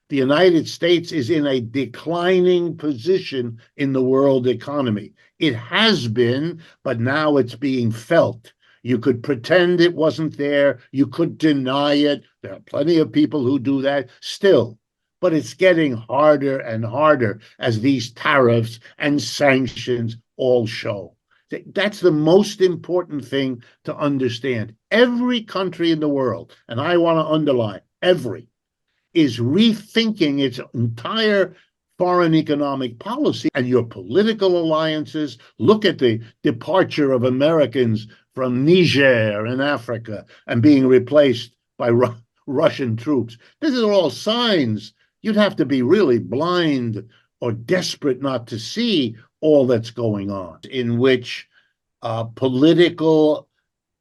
The United States is in a declining position in the world economy. It has been, but now it's being felt. You could pretend it wasn't there. You could deny it. There are plenty of people who do that still. But it's getting harder and harder as these tariffs and sanctions all show. That's the most important thing to understand. Every country in the world, and I want to underline every, is rethinking its entire foreign economic policy and your political alliances. Look at the departure of Americans from Niger in Africa and being replaced by Russian troops. These are all signs. You'd have to be really blind or desperate not to see all that's going on, in which political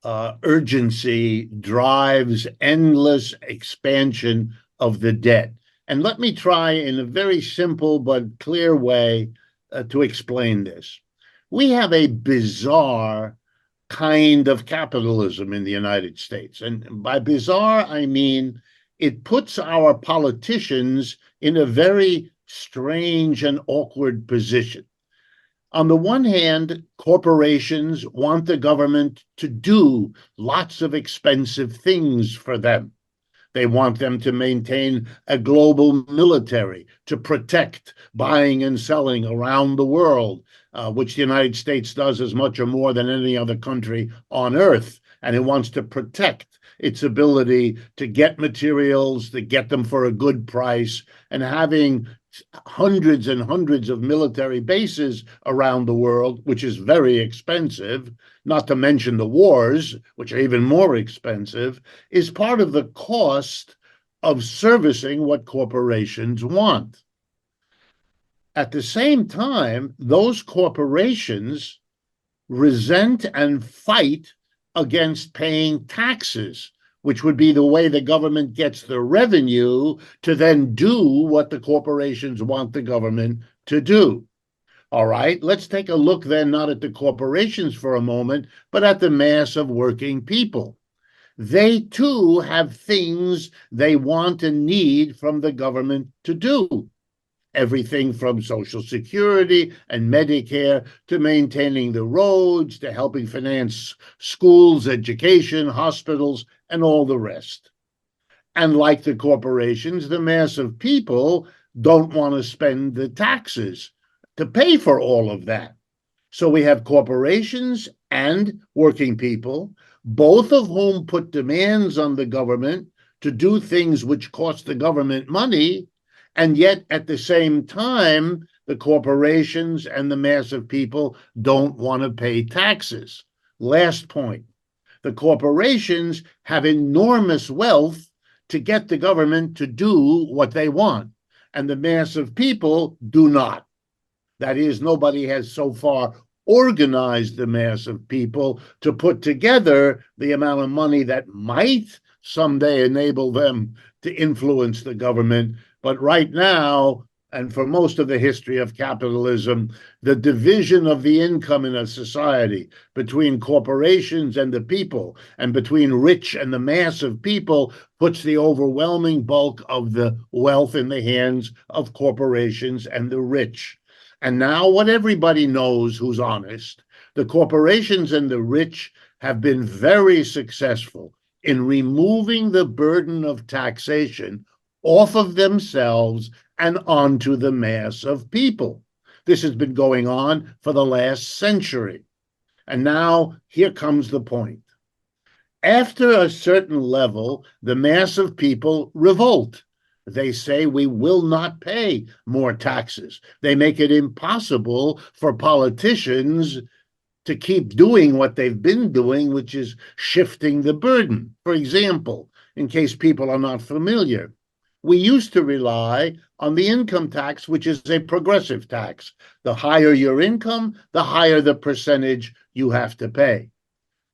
urgency drives endless expansion of the debt. And let me try in a very simple but clear way to explain this. We have a bizarre kind of capitalism in the United States. And by bizarre, I mean it puts our politicians in a very strange and awkward position. On the one hand, corporations want the government to do lots of expensive things for them. They want them to maintain a global military to protect buying and selling around the world, which the United States does as much or more than any other country on earth. And it wants to protect its ability to get materials, to get them for a good price, and having hundreds and hundreds of military bases around the world, which is very expensive, not to mention the wars, which are even more expensive, is part of the cost of servicing what corporations want. At the same time, those corporations resent and fight against paying taxes, which would be the way the government gets the revenue to then do what the corporations want the government to do. All right, let's take a look then not at the corporations for a moment, but at the mass of working people. They too have things they want and need from the government to do. Everything from Social Security and Medicare to maintaining the roads, to helping finance schools, education, hospitals, and all the rest. And like the corporations, the mass of people don't want to spend the taxes to pay for all of that. So we have corporations and working people, both of whom put demands on the government to do things which cost the government money. And yet, at the same time, the corporations and the mass of people don't want to pay taxes. Last point, the corporations have enormous wealth to get the government to do what they want, and the mass of people do not. That is, nobody has so far organized the mass of people to put together the amount of money that might someday enable them to influence the government. But right now, and for most of the history of capitalism, the division of the income in a society between corporations and the people, and between rich and the mass of people, puts the overwhelming bulk of the wealth in the hands of corporations and the rich. And now what everybody knows who's honest, the corporations and the rich have been very successful in removing the burden of taxation off of themselves and onto the mass of people. This has been going on for the last century. And now here comes the point. After a certain level, the mass of people revolt. They say we will not pay more taxes. They make it impossible for politicians to keep doing what they've been doing, which is shifting the burden. For example, in case people are not familiar, we used to rely on the income tax, which is a progressive tax. The higher your income, the higher the percentage you have to pay.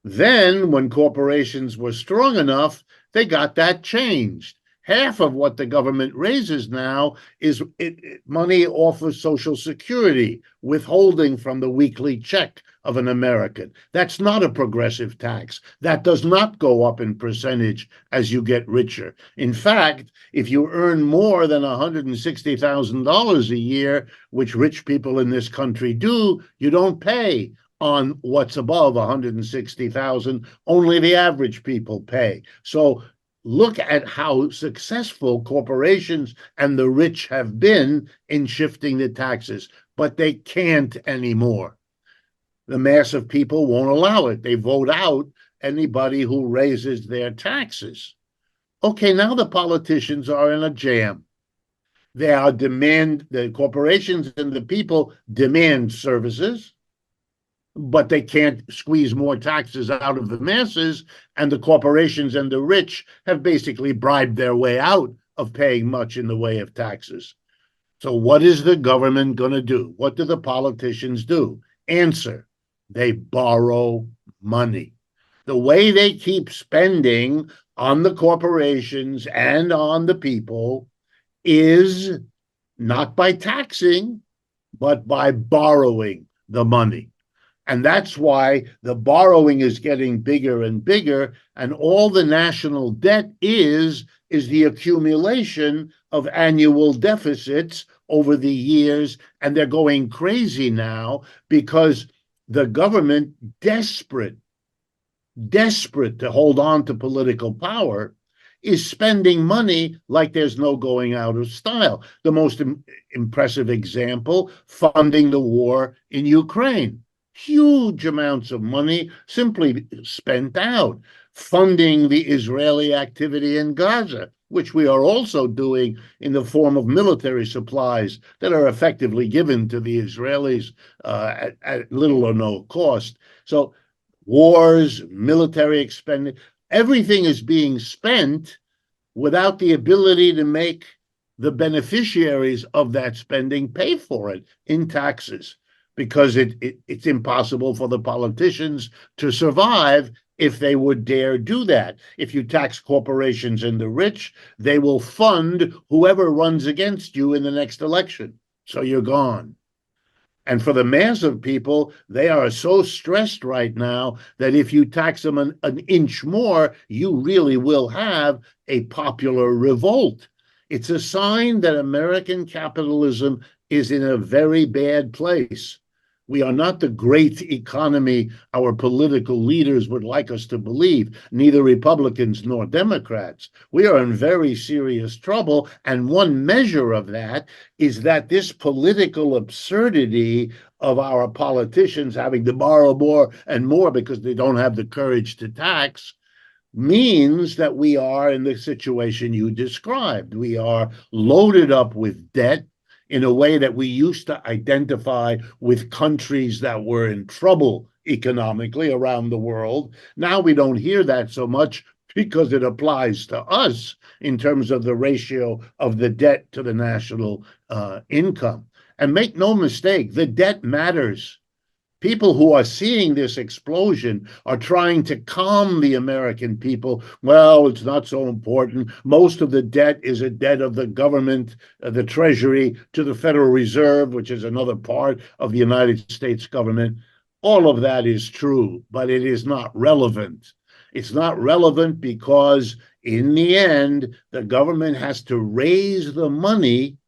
Then, when corporations were strong enough, they got that changed. half of what the government raises now is money off of Social Security, withholding from the weekly check of an American. That's not a progressive tax. That does not go up in percentage as you get richer. In fact, if you earn more than $160,000 a year, which rich people in this country do, you don't pay on what's above 160,000. Only the average people pay. So look at how successful corporations and the rich have been in shifting the taxes, but they can't anymore. The mass of people won't allow it. They vote out anybody who raises their taxes. Okay, now the politicians are in a jam. The corporations and the people demand services, but they can't squeeze more taxes out of the masses, and the corporations and the rich have basically bribed their way out of paying much in the way of taxes. So what is the government going to do? What do the politicians do? Answer: they borrow money. The way they keep spending on the corporations and on the people is not by taxing, but by borrowing the money. And that's why the borrowing is getting bigger and bigger, and all the national debt is the accumulation of annual deficits over the years, and they're going crazy now because the government, desperate to hold on to political power, is spending money like there's no going out of style. The most impressive example, funding the war in Ukraine. Huge amounts of money simply spent out, funding the Israeli activity in Gaza, which we are also doing in the form of military supplies that are effectively given to the Israelis at little or no cost. So wars, military expenditure, everything is being spent without the ability to make the beneficiaries of that spending pay for it in taxes, because it's impossible for the politicians to survive if they would dare do that. If you tax corporations and the rich, they will fund whoever runs against you in the next election. So you're gone. And for the mass of people, they are so stressed right now that if you tax them an inch more, you really will have a popular revolt. It's a sign that American capitalism is in a very bad place. We are not the great economy our political leaders would like us to believe, neither Republicans nor Democrats. We are in very serious trouble, and one measure of that is that this political absurdity of our politicians having to borrow more and more because they don't have the courage to tax means that we are in the situation you described. We are loaded up with debt in a way that we used to identify with countries that were in trouble economically around the world. Now we don't hear that so much because it applies to us in terms of the ratio of the debt to the national income. And make no mistake, the debt matters. People who are seeing this explosion are trying to calm the American people. Well, it's not so important. Most of the debt is a debt of the government, the Treasury, to the Federal Reserve, which is another part of the United States government. All of that is true, but it is not relevant. It's not relevant because in the end, the government has to raise the money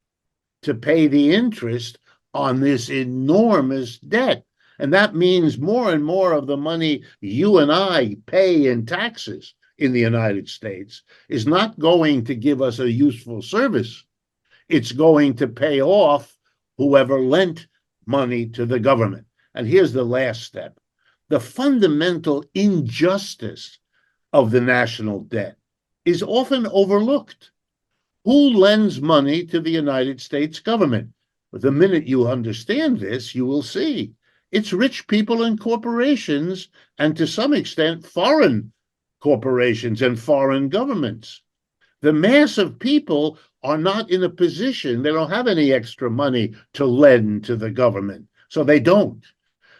to pay the interest on this enormous debt. And that means more and more of the money you and I pay in taxes in the United States is not going to give us a useful service. It's going to pay off whoever lent money to the government. And here's the last step. The fundamental injustice of the national debt is often overlooked. Who lends money to the United States government? The minute you understand this, you will see it's rich people and corporations, and to some extent, foreign corporations and foreign governments. The mass of people are not in a position, they don't have any extra money to lend to the government, so they don't.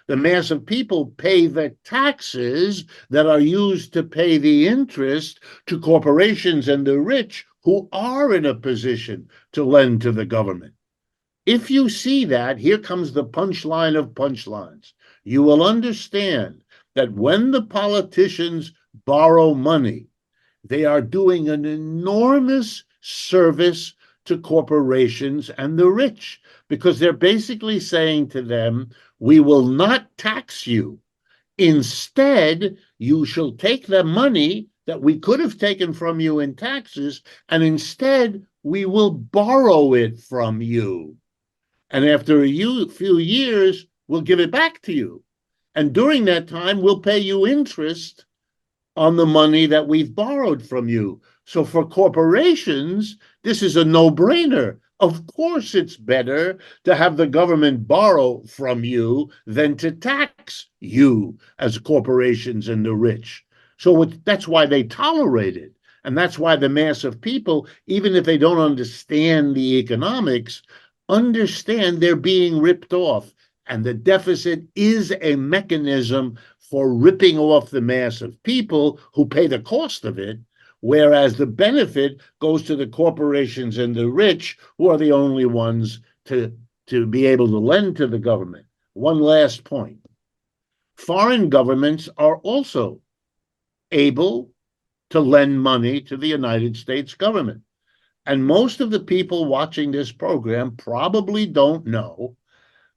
The mass of people pay the taxes that are used to pay the interest to corporations and the rich who are in a position to lend to the government. If you see that, here comes the punchline of punchlines. You will understand that when the politicians borrow money, they are doing an enormous service to corporations and the rich, because they're basically saying to them, we will not tax you. Instead, you shall take the money that we could have taken from you in taxes, and instead we will borrow it from you. And after a few years, we'll give it back to you. And during that time, we'll pay you interest on the money that we've borrowed from you. So for corporations, this is a no-brainer. Of course, it's better to have the government borrow from you than to tax you as corporations and the rich. So that's why they tolerate it. And that's why the mass of people, even if they don't understand the economics, understand they're being ripped off. And the deficit is a mechanism for ripping off the mass of people who pay the cost of it, whereas the benefit goes to the corporations and the rich, who are the only ones to be able to lend to the government. One last point. Foreign governments are also able to lend money to the United States government. And most of the people watching this program probably don't know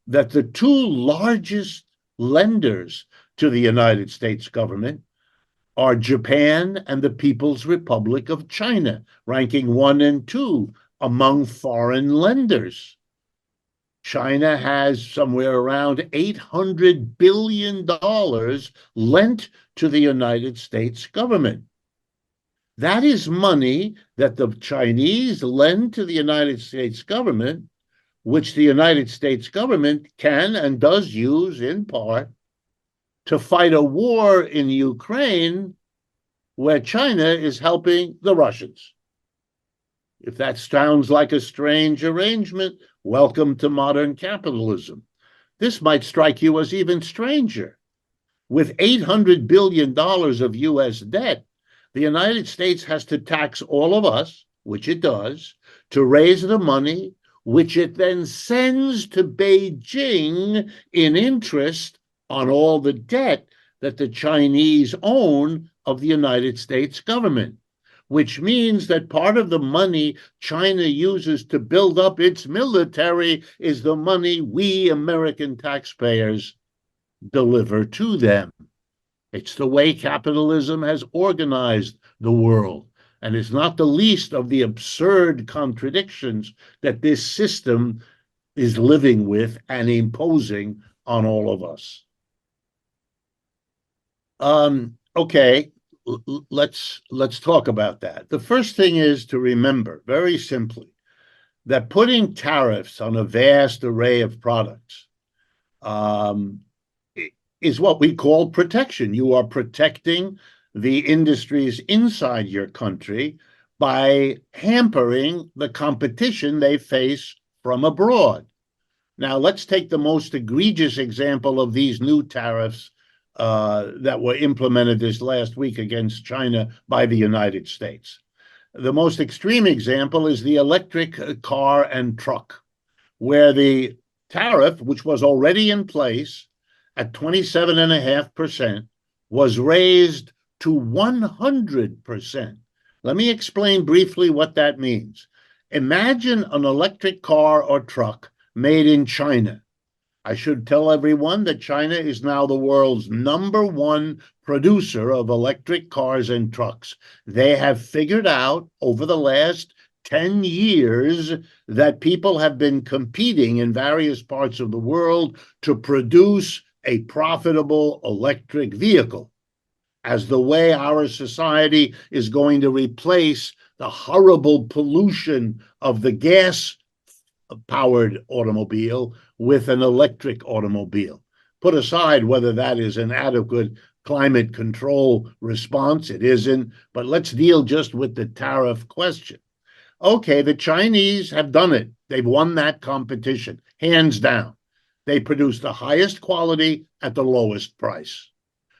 that the two largest lenders to the United States government are Japan and the People's Republic of China, ranking 1 and 2 among foreign lenders. China has somewhere around $800 billion lent to the United States government. That is money that the Chinese lend to the United States government, which the United States government can and does use in part to fight a war in Ukraine where China is helping the Russians. If that sounds like a strange arrangement, welcome to modern capitalism. This might strike you as even stranger. With $800 billion of US debt, the United States has to tax all of us, which it does, to raise the money, which it then sends to Beijing in interest on all the debt that the Chinese own of the United States government, which means that part of the money China uses to build up its military is the money we American taxpayers deliver to them. It's the way capitalism has organized the world, and it's not the least of the absurd contradictions that this system is living with and imposing on all of us. Okay, let's talk about that. The first thing is to remember, very simply, that putting tariffs on a vast array of products is what we call protection. You are protecting the industries inside your country by hampering the competition they face from abroad. Now, let's take the most egregious example of these new tariffs that were implemented this last week against China by the United States. The most extreme example is the electric car and truck, where the tariff, which was already in place at 27.5%, was raised to 100%. Let me explain briefly what that means. Imagine an electric car or truck made in China. I should tell everyone that China is now the world's #1 producer of electric cars and trucks. They have figured out over the last 10 years that people have been competing in various parts of the world to produce a profitable electric vehicle as the way our society is going to replace the horrible pollution of the gas-powered automobile with an electric automobile. Put aside whether that is an adequate climate control response, it isn't, but let's deal just with the tariff question. Okay, the Chinese have done it. They've won that competition, hands down. They produce the highest quality at the lowest price.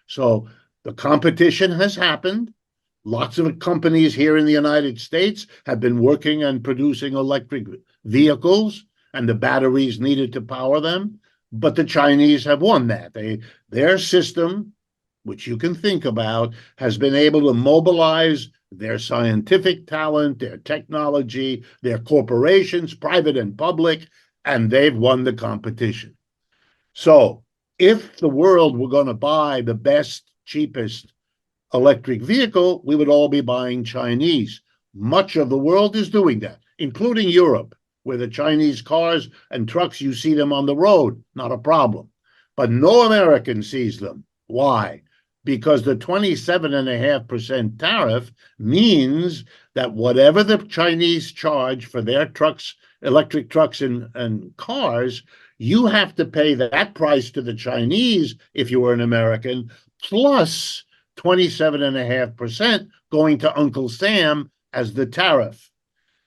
So the competition has happened. Lots of companies here in the United States have been working on producing electric vehicles and the batteries needed to power them, but the Chinese have won that. Their system, which you can think about, has been able to mobilize their scientific talent, their technology, their corporations, private and public, and they've won the competition. So if the world were going to buy the best, cheapest electric vehicle, we would all be buying Chinese. Much of the world is doing that, including Europe, where the Chinese cars and trucks, you see them on the road, not a problem. But no American sees them. Why? Because the 27.5% tariff means that whatever the Chinese charge for their trucks, electric trucks and cars, you have to pay that price to the Chinese if you were an American, plus 27.5% going to Uncle Sam as the tariff.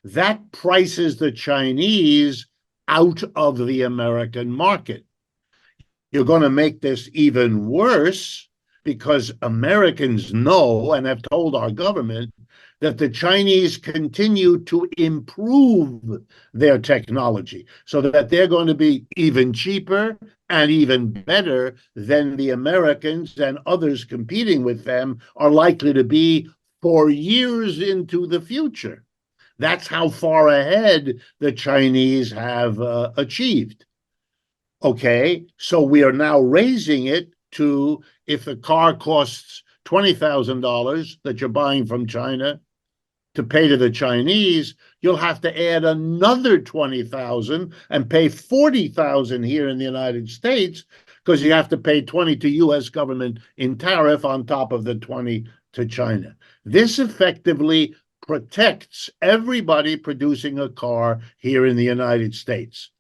That prices the Chinese out of the American market. You're going to make this even worse because Americans know and have told our government that the Chinese continue to improve their technology so that they're going to be even cheaper and even better than the Americans and others competing with them are likely to be for years into the future. That's how far ahead the Chinese have achieved. Okay, so we are now raising it to, if a car costs $20,000 that you're buying from China to pay to the Chinese, you'll have to add another 20,000 and pay 40,000 here in the United States because you have to pay 20 to US government in tariff on top of the 20 to China. This effectively protects everybody producing a car here in the United States.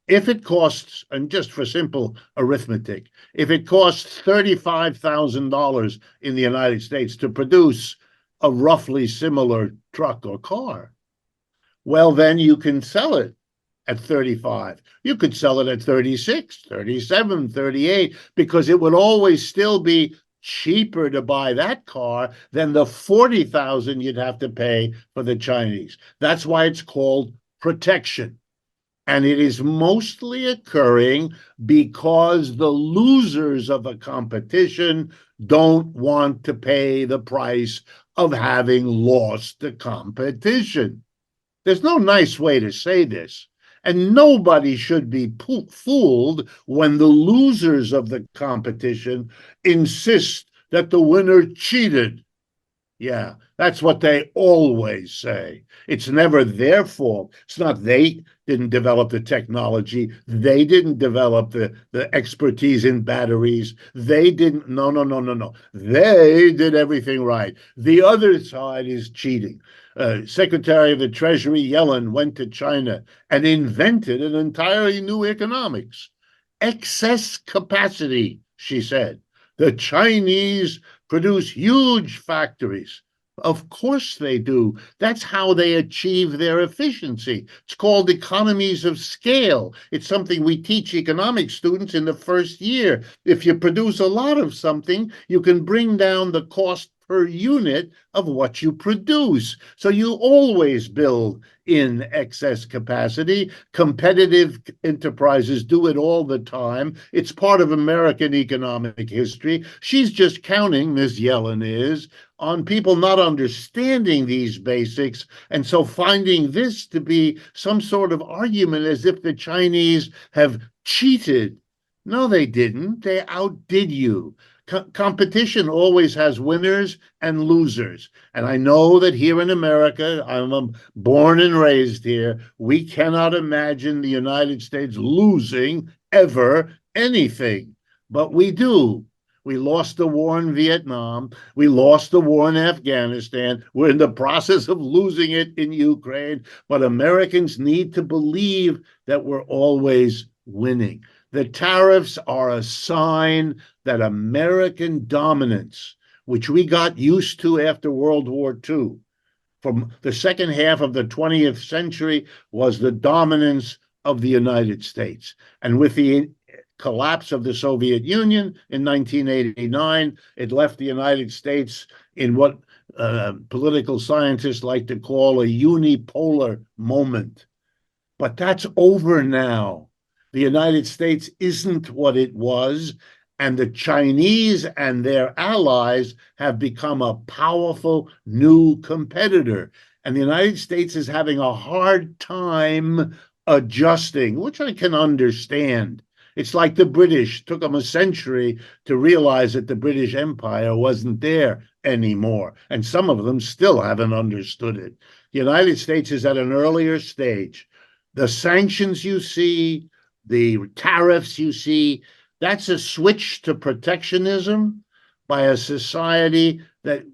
If it costs, and just for simple arithmetic, if it costs $35,000 in the United States to produce a roughly similar truck or car, well, then you can sell it at 35. You could sell it at 36, 37, 38, because it would always still be cheaper to buy that car than the 40,000 you'd have to pay for the Chinese. That's why it's called protection. And it is mostly occurring because the losers of a competition don't want to pay the price of having lost the competition. There's no nice way to say this. And nobody should be fooled when the losers of the competition insist that the winner cheated. Yeah, that's what they always say. It's never their fault. It's not they didn't develop the technology. They didn't develop the expertise in batteries. They didn't. No. They did everything right. The other side is cheating. Secretary of the Treasury Yellen went to China and invented an entirely new economics. Excess capacity, she said. The Chinese produce huge factories. Of course they do. That's how they achieve their efficiency. It's called economies of scale. It's something we teach economics students in the first year. If you produce a lot of something, you can bring down the cost per unit of what you produce. So you always build in excess capacity. Competitive enterprises do it all the time. It's part of American economic history. She's just counting, Ms. Yellen is, on people not understanding these basics, and so finding this to be some sort of argument as if the Chinese have cheated. No, they didn't. They outdid you. Competition always has winners and losers. And I know that here in America, I'm born and raised here, we cannot imagine the United States losing ever anything. But we do. We lost the war in Vietnam. We lost the war in Afghanistan. We're in the process of losing it in Ukraine. But Americans need to believe that we're always winning. The tariffs are a sign that American dominance, which we got used to after World War II, from the second half of the 20th century, was the dominance of the United States. And with the collapse of the Soviet Union in 1989, it left the United States in what political scientists like to call a unipolar moment. But that's over now. The United States isn't what it was, and the Chinese and their allies have become a powerful new competitor. And the United States is having a hard time adjusting, which I can understand. It's like the British. It took them a century to realize that the British Empire wasn't there anymore. And some of them still haven't understood it. The United States is at an earlier stage. The sanctions you see, the tariffs you see, that's a switch to protectionism by a society that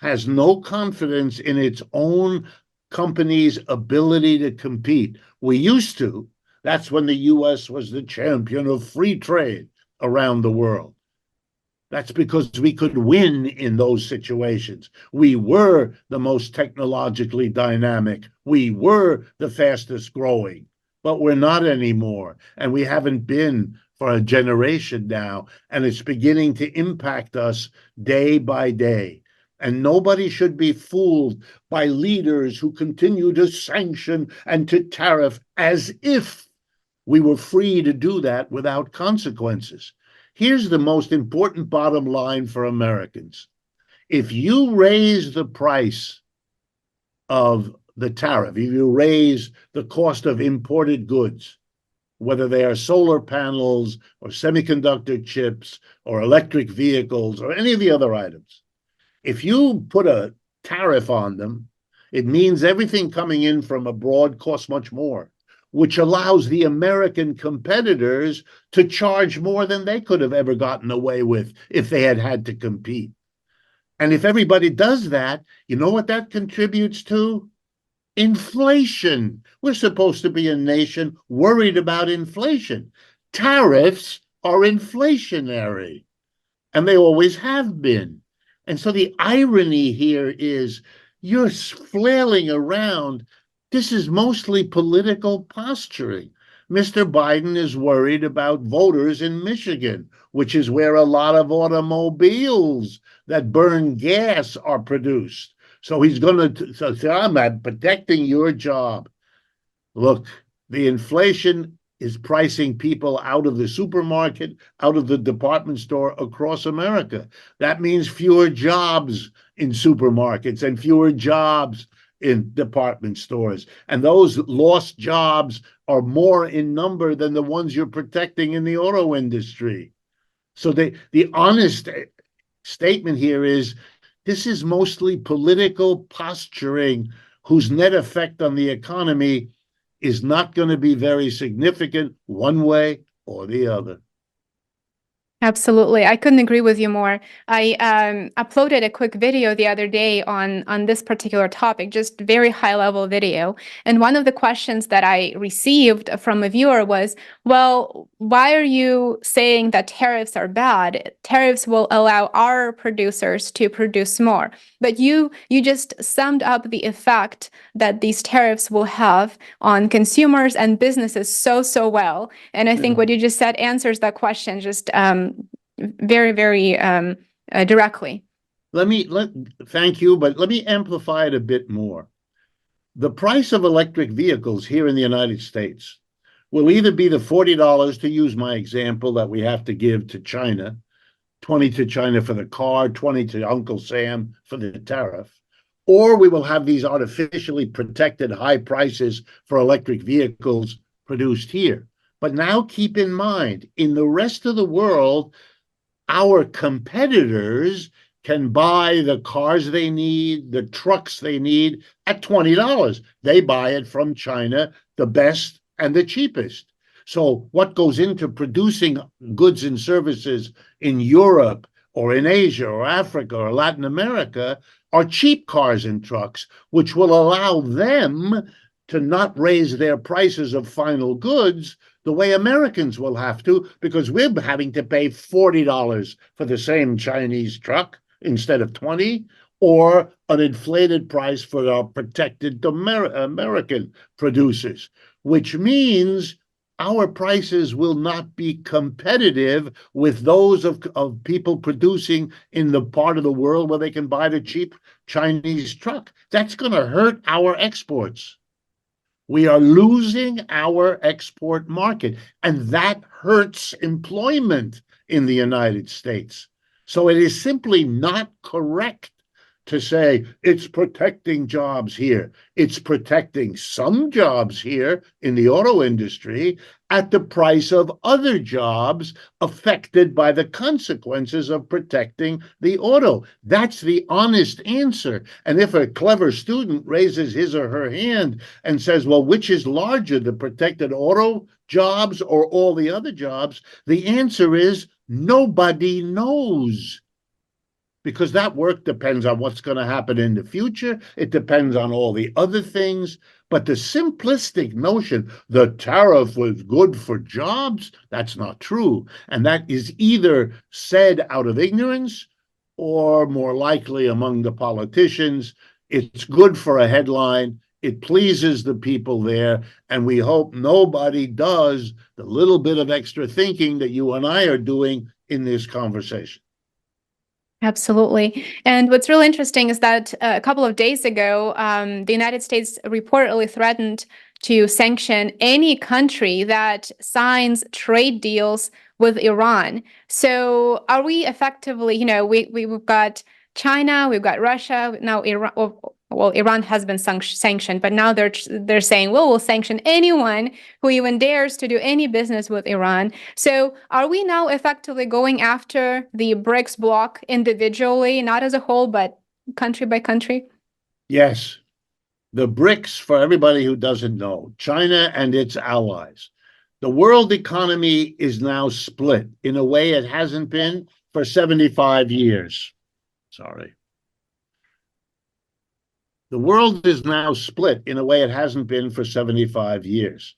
has no confidence in its own company's ability to compete. We used to. That's when the US was the champion of free trade around the world. That's because we could win in those situations. We were the most technologically dynamic. We were the fastest growing, but we're not anymore. And we haven't been for a generation now. And it's beginning to impact us day by day. And nobody should be fooled by leaders who continue to sanction and to tariff as if we were free to do that without consequences. Here's the most important bottom line for Americans. If you raise the price of the tariff, if you raise the cost of imported goods, whether they are solar panels or semiconductor chips or electric vehicles or any of the other items, if you put a tariff on them, it means everything coming in from abroad costs much more, which allows the American competitors to charge more than they could have ever gotten away with if they had had to compete. And if everybody does that, you know what that contributes to? Inflation. We're supposed to be a nation worried about inflation. Tariffs are inflationary, and they always have been. And so the irony here is you're flailing around. This is mostly political posturing. Mr. Biden is worried about voters in Michigan, which is where a lot of automobiles that burn gas are produced. So he's going to say, I'm protecting your job. Look, the inflation is pricing people out of the supermarket, out of the department store across America. That means fewer jobs in supermarkets and fewer jobs in department stores. And those lost jobs are more in number than the ones you're protecting in the auto industry. So the honest statement here is this is mostly political posturing whose net effect on the economy is not going to be very significant one way or the other. Absolutely. I couldn't agree with you more. I uploaded a quick video the other day on this particular topic, just very high level video. And one of the questions that I received from a viewer was, well, why are you saying that tariffs are bad? Tariffs will allow our producers to produce more. But you just summed up the effect that these tariffs will have on consumers and businesses so well. And I think what you just said answers that question just very, very directly. Thank you, but let me amplify it a bit more. The price of electric vehicles here in the United States will either be the $40, to use my example, that we have to give to China, 20 to China for the car, 20 to Uncle Sam for the tariff, or we will have these artificially protected high prices for electric vehicles produced here. But now keep in mind, in the rest of the world, our competitors can buy the cars they need, the trucks they need at $20. They buy it from China, the best and the cheapest. So what goes into producing goods and services in Europe or in Asia or Africa or Latin America are cheap cars and trucks, which will allow them to not raise their prices of final goods the way Americans will have to, because we're having to pay $40 for the same Chinese truck instead of 20, or an inflated price for our protected American producers, which means our prices will not be competitive with those of people producing in the part of the world where they can buy the cheap Chinese truck. That's going to hurt our exports. We are losing our export market, and that hurts employment in the United States. So it is simply not correct to say it's protecting jobs here. It's protecting some jobs here in the auto industry at the price of other jobs affected by the consequences of protecting the auto. That's the honest answer. And if a clever student raises his or her hand and says, well, which is larger, the protected auto jobs or all the other jobs? The answer is nobody knows. Because that work depends on what's going to happen in the future. It depends on all the other things. But the simplistic notion, the tariff was good for jobs, that's not true. And that is either said out of ignorance or more likely among the politicians. It's good for a headline. It pleases the people there. And we hope nobody does the little bit of extra thinking that you and I are doing in this conversation. Absolutely. And what's really interesting is that a couple of days ago, the United States reportedly threatened to sanction any country that signs trade deals with Iran. So are we effectively, we've got China, we've got Russia, now Iran. Well, Iran has been sanctioned, but now they're saying, well, we'll sanction anyone who even dares to do any business with Iran. So are we now effectively going after the BRICS bloc individually, not as a whole, but country by country? Yes. The BRICS, for everybody who doesn't know, China and its allies. The world economy is now split in a way it hasn't been for 75 years. Sorry. The world is now split in a way it hasn't been for 75 years.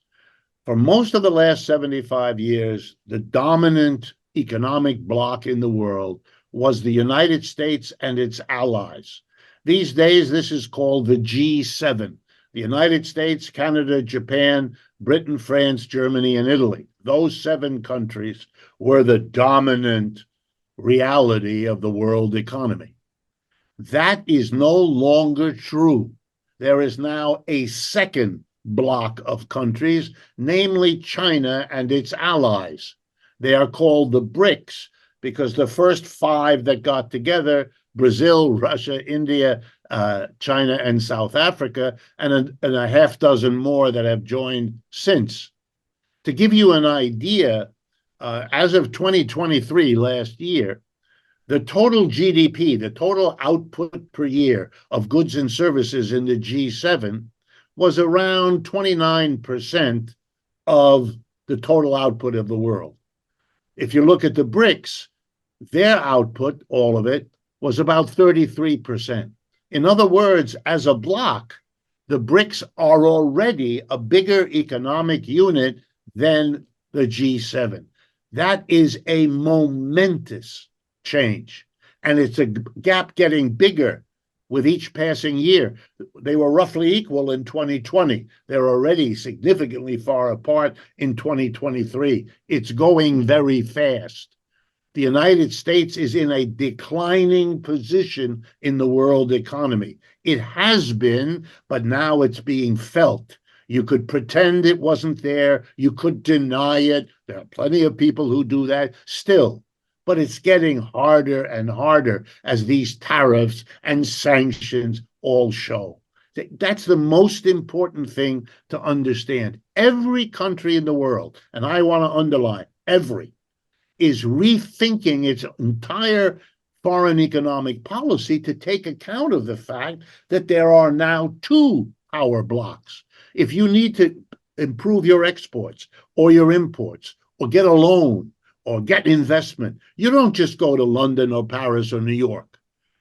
For most of the last 75 years, the dominant economic bloc in the world was the United States and its allies. These days, this is called the G7. The United States, Canada, Japan, Britain, France, Germany, and Italy. Those 7 countries were the dominant reality of the world economy. That is no longer true. There is now a second block of countries, namely China and its allies. They are called the BRICS because the first 5 that got together, Brazil, Russia, India, China, and South Africa, and a half dozen more that have joined since. To give you an idea, as of 2023, last year, the total GDP, the total output per year of goods and services in the G7 was around 29% of the total output of the world. If you look at the BRICS, their output, all of it, was about 33%. In other words, as a bloc, the BRICS are already a bigger economic unit than the G7. That is a momentous change. And it's a gap getting bigger with each passing year. They were roughly equal in 2020. They're already significantly far apart in 2023. It's going very fast. The United States is in a declining position in the world economy. It has been, but now it's being felt. You could pretend it wasn't there. You could deny it. There are plenty of people who do that still. But it's getting harder and harder as these tariffs and sanctions all show. That's the most important thing to understand. Every country in the world, and I want to underline every, is rethinking its entire foreign economic policy to take account of the fact that there are now 2 power blocks. If you need to improve your exports or your imports or get a loan or get investment, you don't just go to London or Paris or New York.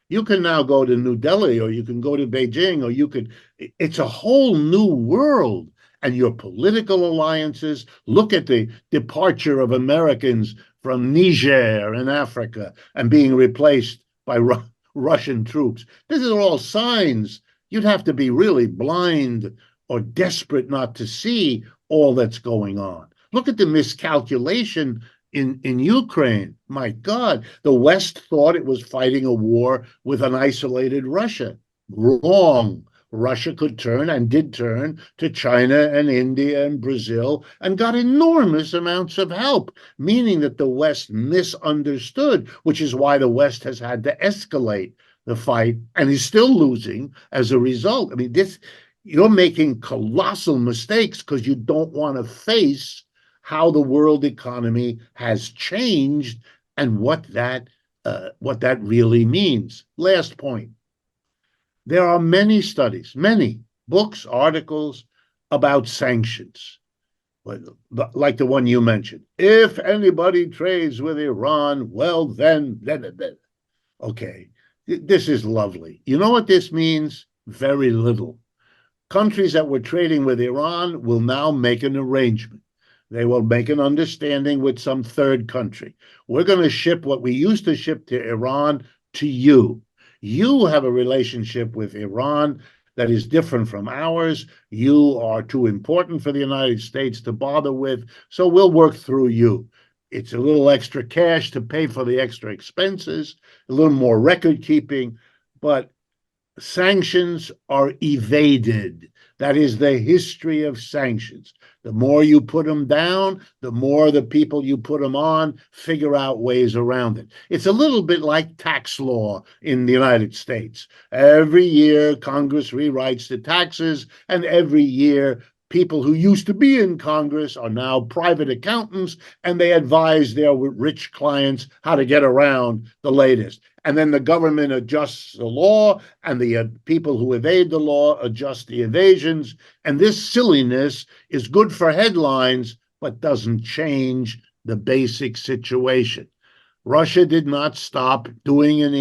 You can now go to New Delhi, or you can go to Beijing, or it's a whole new world. And your political alliances, look at the departure of Americans from Niger in Africa and being replaced by Russian troops. These are all signs. You'd have to be really blind or desperate not to see all that's going on. Look at the miscalculation in Ukraine. My God, the West thought it was fighting a war with an isolated Russia. Wrong. Russia could turn and did turn to China and India and Brazil and got enormous amounts of help, meaning that the West misunderstood, which is why the West has had to escalate the fight and is still losing as a result. I mean, you're making colossal mistakes because you don't want to face how the world economy has changed and what that really means. Last point. There are many studies, many books, articles about sanctions, like the one you mentioned. If anybody trades with Iran, well, then. Okay, this is lovely. You know what this means? Very little. Countries that were trading with Iran will now make an arrangement. They will make an understanding with some third country. We're going to ship what we used to ship to Iran to you. You have a relationship with Iran that is different from ours. You are too important for the United States to bother with, so we'll work through you. It's a little extra cash to pay for the extra expenses, a little more record keeping, but sanctions are evaded. That is the history of sanctions. The more you put them down, the more the people you put them on figure out ways around it. It's a little bit like tax law in the United States. Every year, Congress rewrites the taxes, and every year, people who used to be in Congress are now private accountants, and they advise their rich clients how to get around the latest. And then the government adjusts the law, and the people who evade the law adjust the evasions. And this silliness is good for headlines, but doesn't change the basic situation. Russia did not stop doing in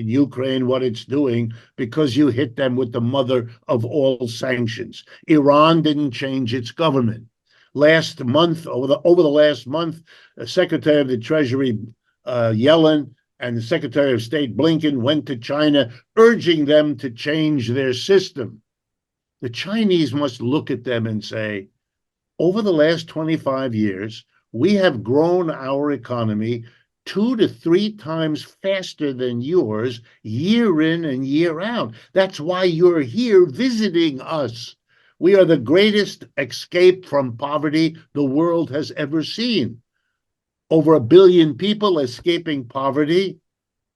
Ukraine what it's doing because you hit them with the mother of all sanctions. Iran didn't change its government. Last month, over the last month, Secretary of the Treasury Yellen and the Secretary of State Blinken went to China, urging them to change their system. The Chinese must look at them and say, over the last 25 years, we have grown our economy 2 to 3 times faster than yours, year in and year out. That's why you're here visiting us. We are the greatest escape from poverty the world has ever seen. Over 1 billion people escaping poverty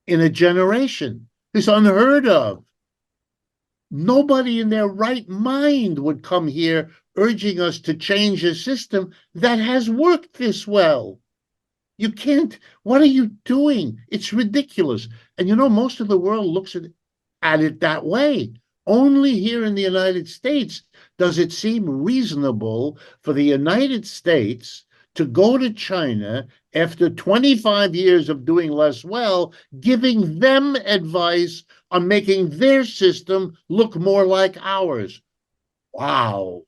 in a generation. It's unheard of. Nobody in their right mind would come here urging us to change a system that has worked this well. You can't. What are you doing? It's ridiculous. And you know, most of the world looks at it that way. Only here in the United States does it seem reasonable for the United States to go to China after 25 years of doing less well, giving them advice on making their system look more like ours. Wow.